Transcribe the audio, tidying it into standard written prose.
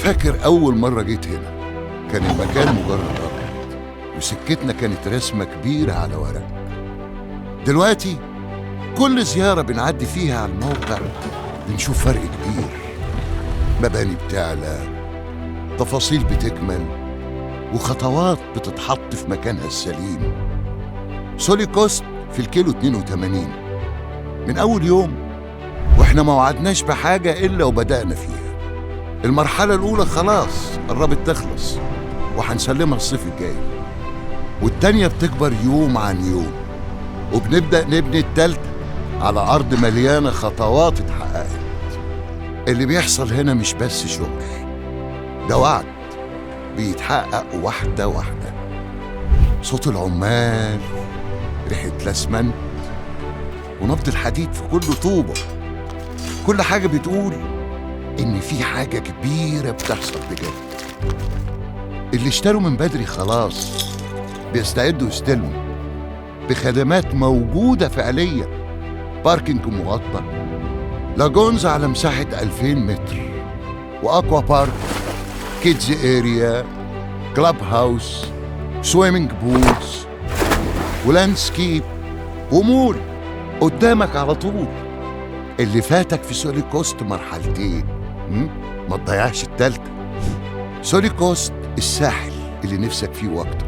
فاكر أول مرة جيت هنا كان المكان مجرد أرض، وسكتنا كانت رسمة كبيرة على ورق. دلوقتي كل زيارة بنعدي فيها على الموقع بنشوف فرق كبير، مباني بتعلى، تفاصيل بتكمل، وخطوات بتتحط في مكانها السليم. سولي كوست في الكيلو 82 من أول يوم، وإحنا ما وعدناش بحاجة إلا وبدأنا فيها. المرحلة الأولى خلاص قربت تخلص وهنسلمها الصيف الجاي، والتانية بتكبر يوم عن يوم، وبنبدأ نبني التالتة على أرض مليانة خطوات اتحققت. اللي بيحصل هنا مش بس شغل، ده وعد بيتحقق واحدة واحدة. صوت العمال، ريحة الأسمنت، ونبض الحديد في كل طوبة، كل حاجة بتقول إن في حاجة كبيرة بتحصل بجد. اللي اشتروا من بدري خلاص بيستعدوا يستلموا بخدمات موجودة فعليا، باركينج مغطى، لاجونز على مساحة 2000 متر، وأكوا بارك، كيدز اريا، كلاب هاوس، سويمنج بولز، ولاندسكيب، ومول قدامك على طول. اللي فاتك في سولي كوست مرحلتين، ما تضيعش التالتة. سولي كوست الساحل اللي نفسك فيه واكتر.